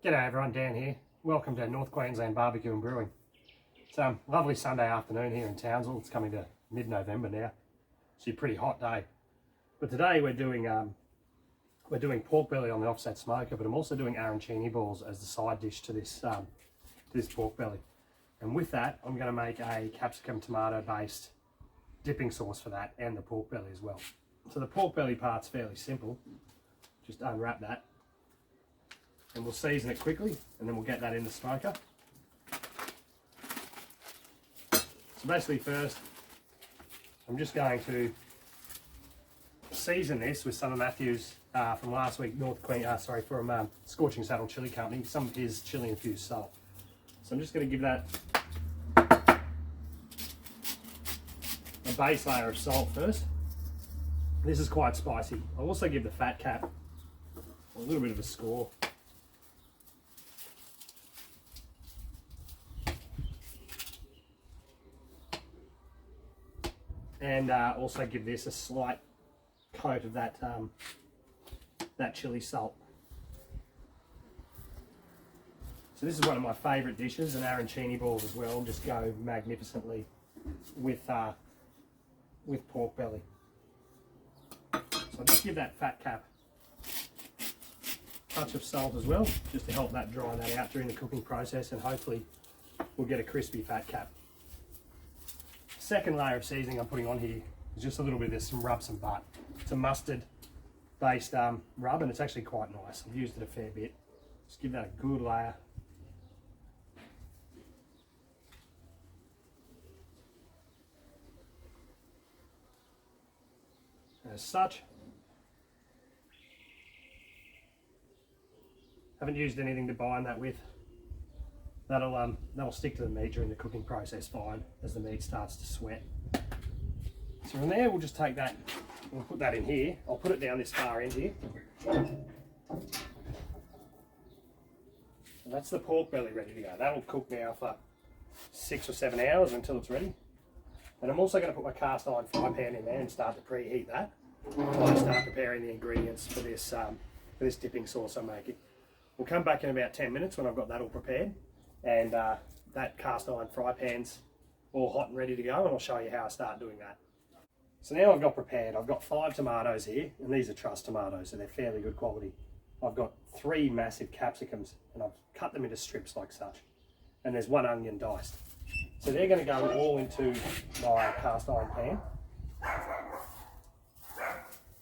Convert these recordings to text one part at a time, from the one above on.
G'day everyone, Dan here. Welcome to North Queensland Barbecue and Brewing. It's a lovely Sunday afternoon here in Townsville. It's coming to mid-November now. It's a pretty hot day. But today we're doing pork belly on the offset smoker, but I'm also doing arancini balls as the side dish to this pork belly. And with that, I'm going to make a capsicum tomato based dipping sauce for that and the pork belly as well. So the pork belly part's fairly simple. Just unwrap that. And we'll season it quickly, and then we'll get that in the smoker. So basically first, I'm just going to season this with some of Matthew's from last week, from Scorching Saddle Chili Company, some of his chili infused salt. So I'm just going to give that a base layer of salt first. This is quite spicy. I'll also give the fat cap a little bit of a score. And also give this a slight coat of that chili salt. So this is one of my favourite dishes, and arancini balls as well just go magnificently with pork belly. So I'll just give that fat cap a touch of salt as well, just to help that dry that out during the cooking process, and hopefully we'll get a crispy fat cap. Second layer of seasoning I'm putting on here is just a little bit of some rub some butt. It's a mustard based rub, and it's actually quite nice. I've used it a fair bit. Just give that a good layer. As such, haven't used anything to bind that with. That'll stick to the meat during the cooking process fine as the meat starts to sweat. So from there, we'll just take that, we'll put that in here. I'll put it down this far end here. And that's the pork belly ready to go. That'll cook now for 6 or 7 hours until it's ready. And I'm also going to put my cast iron fry pan in there and start to preheat that while I start preparing the ingredients for this dipping sauce I'm making. We'll come back in about 10 minutes when I've got that all prepared. And that cast iron fry pan's all hot and ready to go, and I'll show you how I start doing that. So now I've got prepared, I've got 5 tomatoes here, and these are truss tomatoes, so they're fairly good quality. I've got 3 massive capsicums, and I've cut them into strips like such. And there's 1 onion diced. So they're going to go all into my cast iron pan.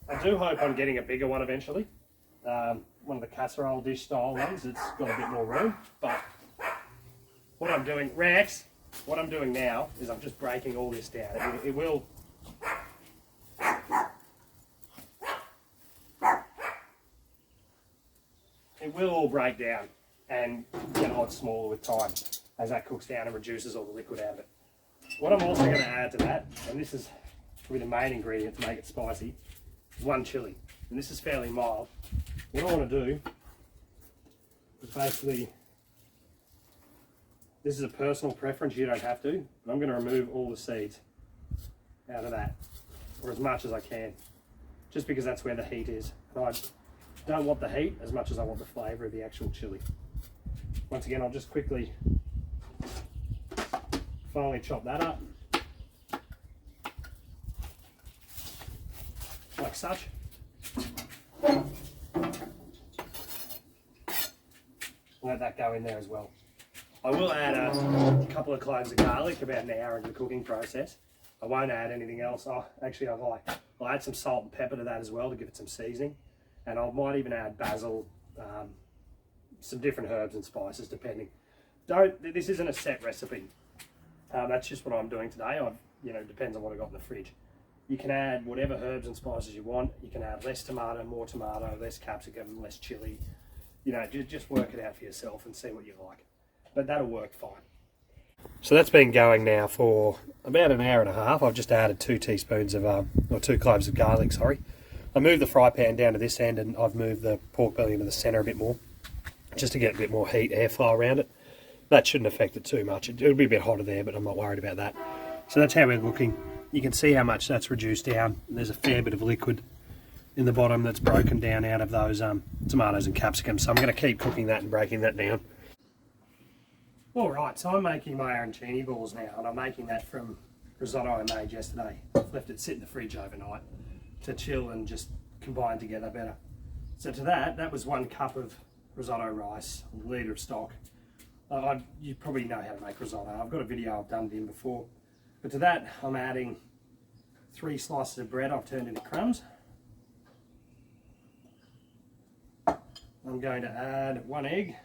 I do hope I'm getting a bigger one eventually. One of the casserole dish style ones, it's got a bit more room, but what I'm doing, Rex, what I'm doing now is I'm just breaking all this down. It will all break down and get a lot smaller with time as that cooks down and reduces all the liquid out of it. What I'm also going to add to that, and this is probably the main ingredient to make it spicy, is 1 chili. And this is fairly mild. What I want to do is basically, this is a personal preference, you don't have to, but I'm going to remove all the seeds out of that, or as much as I can, just because that's where the heat is. And I don't want the heat as much as I want the flavour of the actual chili. Once again, I'll just quickly finally chop that up, like such. Let that go in there as well. I will add a couple of cloves of garlic about an hour into the cooking process. I won't add anything else. I'll add some salt and pepper to that as well to give it some seasoning. And I might even add basil, some different herbs and spices depending. This isn't a set recipe. That's just what I'm doing today. Depends on what I got in the fridge. You can add whatever herbs and spices you want. You can add less tomato, more tomato, less capsicum, less chili. Just work it out for yourself and see what you like. But that'll work fine. So that's been going now for about an hour and a half. I've just added 2 teaspoons of, or 2 cloves of garlic, sorry. I moved the fry pan down to this end, and I've moved the pork belly into the centre a bit more, just to get a bit more heat, airflow around it. That shouldn't affect it too much. It'll be a bit hotter there, but I'm not worried about that. So that's how we're looking. You can see how much that's reduced down. There's a fair bit of liquid in the bottom that's broken down out of those tomatoes and capsicum. So I'm going to keep cooking that and breaking that down. Alright, so I'm making my arancini balls now, and I'm making that from risotto I made yesterday. I've left it sit in the fridge overnight to chill and just combine together better. So to that was 1 cup of risotto rice, a litre of stock. You probably know how to make risotto. I've got a video I've done it in before. But to that I'm adding 3 slices of bread I've turned into crumbs. I'm going to add 1 egg.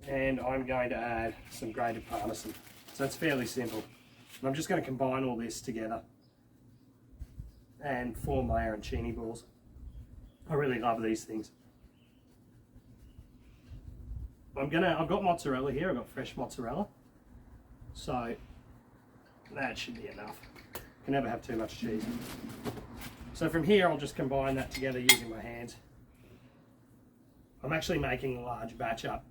And I'm going to add some grated parmesan. So it's fairly simple. And I'm just going to combine all this together and form my arancini balls. I really love these things. I've got mozzarella here, I've got fresh mozzarella. So that should be enough. You can never have too much cheese. So from here I'll just combine that together using my hands. I'm actually making a large batch up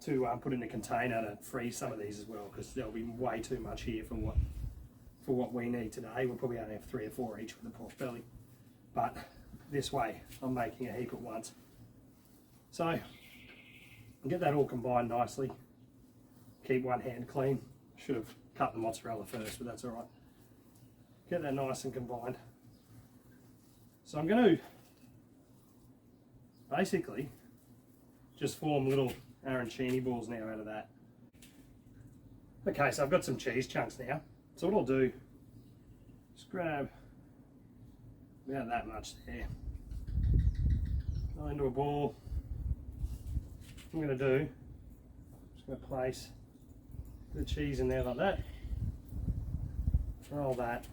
to put in a container to freeze some of these as well, because there'll be way too much here for what we need today. We'll probably only have 3 or 4 each with the pork belly, but this way I'm making a heap at once. So I'll get that all combined nicely. Keep one hand clean. Should have cut the mozzarella first, but that's all right. Get that nice and combined. So I'm going to basically just form little arancini balls now out of that. Okay, so I've got some cheese chunks now. So what I'll do is grab about that much there, into a ball. What I'm going to do, just going to place the cheese in there like that. Roll that.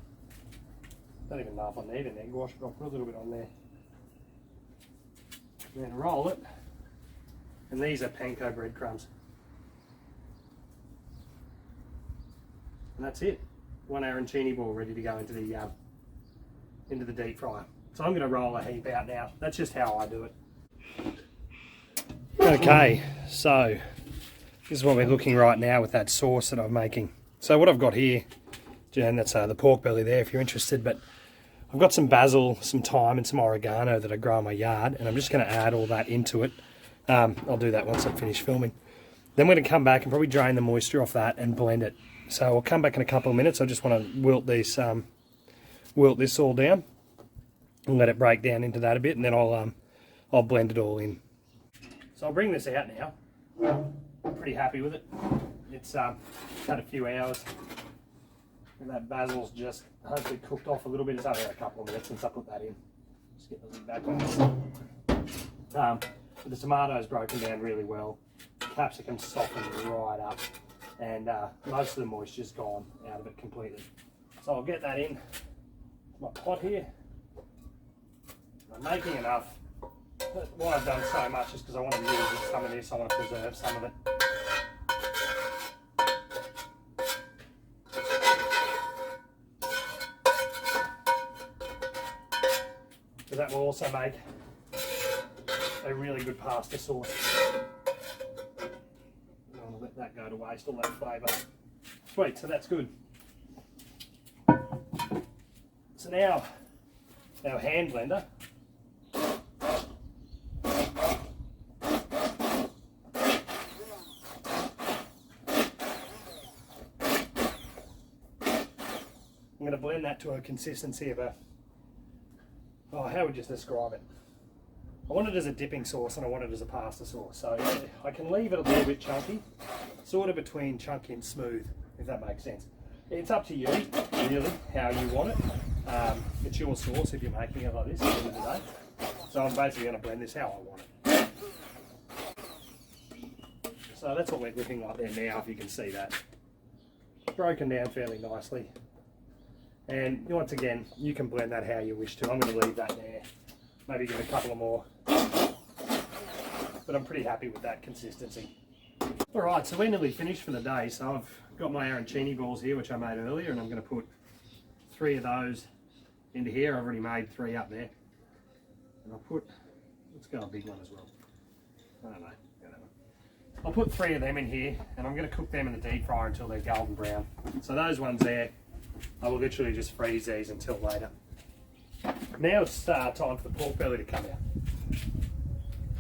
Don't even know if I need an egg wash, but I'll put a little bit on there. And then roll it. And these are panko breadcrumbs. And that's it. 1 arancini ball ready to go into the deep fryer. So I'm going to roll a heap out now. That's just how I do it. Okay, so this is what we're looking right now with that sauce that I'm making. So what I've got here, Jan, that's the pork belly there if you're interested, but I've got some basil, some thyme and some oregano that I grow in my yard, and I'm just going to add all that into it. I'll do that once I finish filming. Then we're going to come back and probably drain the moisture off that and blend it. So I'll come back in a couple of minutes. I just want to wilt this all down and let it break down into that a bit, and then I'll blend it all in. So I'll bring this out now. I'm pretty happy with it. It's had a few hours. And that basil's just hopefully cooked off a little bit. It's only a couple of minutes since I put that in. Just get the lid back on. The tomatoes broken down really well. The capsicum softened right up, and most of the moisture's gone out of it completely. So I'll get that in my pot here. I'm making enough. But why I've done so much is because I want to use some of this. I want to preserve some of it. So that will also make a really good pasta sauce. I don't want to let that go to waste, all that flavour. Sweet, so that's good. So now, our hand blender. I'm going to blend that to a consistency of how would you describe it? I want it as a dipping sauce and I want it as a pasta sauce. So I can leave it a little bit chunky, sort of between chunky and smooth, if that makes sense. It's up to you, really, how you want it. It's your sauce if you're making it like this at the end of the day. So I'm basically going to blend this how I want it. So that's what we're looking like there now, if you can see that. Broken down fairly nicely. And once again, you can blend that how you wish to. I'm going to leave that there. Maybe give a couple of more. But I'm pretty happy with that consistency. Alright, so we're nearly finished for the day. So I've got my arancini balls here, which I made earlier, and I'm going to put 3 of those into here. I've already made 3 up there. And let's go a big one as well. I don't know. I'll put 3 of them in here, and I'm going to cook them in the deep fryer until they're golden brown. So those ones there I will literally just freeze these until later. Now it's time for the pork belly to come out.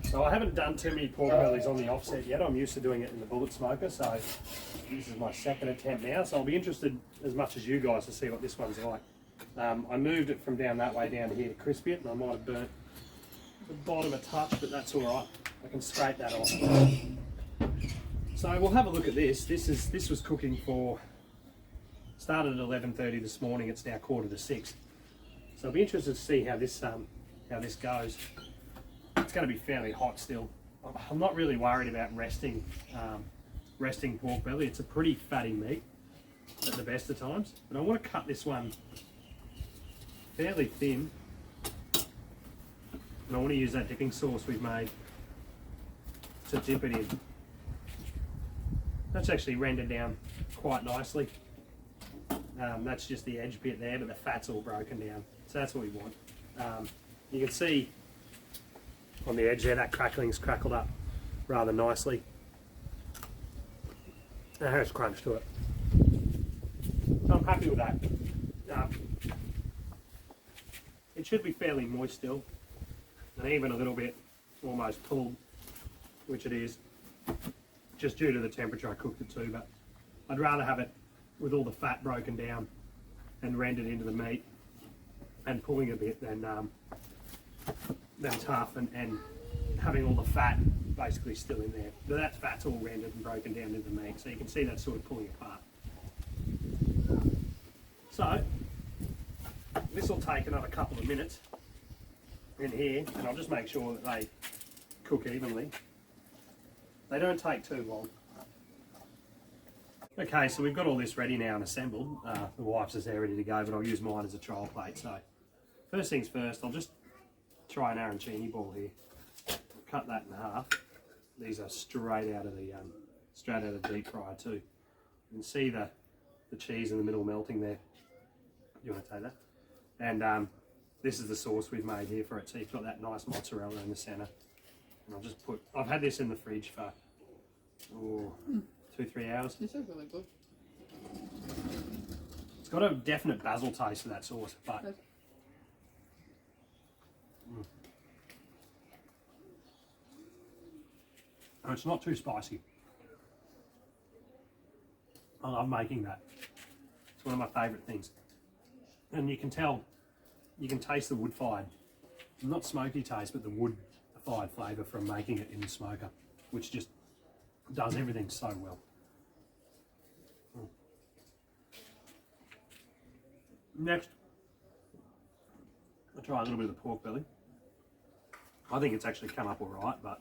So I haven't done too many pork bellies on the offset yet. I'm used to doing it in the bullet smoker, so this is my second attempt now. So I'll be interested as much as you guys to see what this one's like. I moved it from down that way down to here to crisp it, and I might have burnt the bottom a touch, but that's all right. I can scrape that off. So we'll have a look at this. This was cooking for, started at 11:30 this morning. It's now 5:45. So I'll be interested to see how this goes. It's going to be fairly hot still. I'm not really worried about resting pork belly. It's a pretty fatty meat at the best of times, but I want to cut this one fairly thin, and I want to use that dipping sauce we've made to dip it in. That's actually rendered down quite nicely. That's just the edge bit there, but the fat's all broken down. So that's what we want. You can see on the edge there that crackling's crackled up rather nicely. Now has crunch to it. So I'm happy with that. It should be fairly moist still, and even a little bit almost pulled, which it is, just due to the temperature I cooked it to, but I'd rather have it with all the fat broken down and rendered into the meat and pulling a bit than tough and having all the fat basically still in there. But that fat's all rendered and broken down into the meat, so you can see that's sort of pulling apart. So this will take another couple of minutes in here, and I'll just make sure that they cook evenly. They don't take too long. Okay, so we've got all this ready now and assembled. The wife's is there ready to go, but I'll use mine as a trial plate. So first things first, I'll just try an arancini ball here. I'll cut that in half. These are straight out of the deep fryer too. You can see the cheese in the middle melting there. You want to take that? And this is the sauce we've made here for it. So you've got that nice mozzarella in the centre. And I'll just I've had this in the fridge for 2-3 hours. This is really good. It's got a definite basil taste to that sauce, but and it's not too spicy. I love making that. It's one of my favourite things. And you can tell, you can taste the wood-fired, not smoky taste, but the wood-fired flavour from making it in the smoker, which just does everything so well. Next, I'll try a little bit of the pork belly. I think it's actually come up all right, but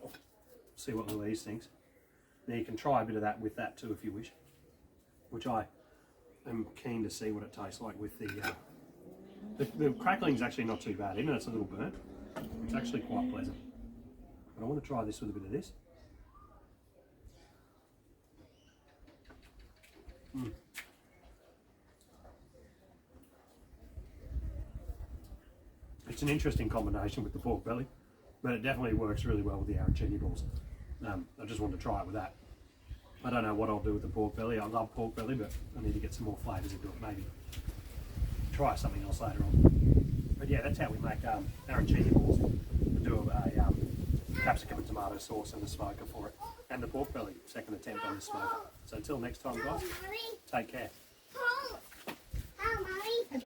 see what Louise thinks. Now you can try a bit of that with that too if you wish, which I am keen to see what it tastes like with the crackling's actually not too bad, even though it's a little burnt. It's actually quite pleasant. But I want to try this with a bit of this. It's an interesting combination with the pork belly, but it definitely works really well with the arancini balls. I just wanted to try it with that. I don't know what I'll do with the pork belly. I love pork belly, but I need to get some more flavours into it. Maybe try something else later on. But yeah, that's how we make arancini balls. We do a capsicum and tomato sauce in the smoker for it, and the pork belly, second attempt on the smoker. So until next time, guys, take care.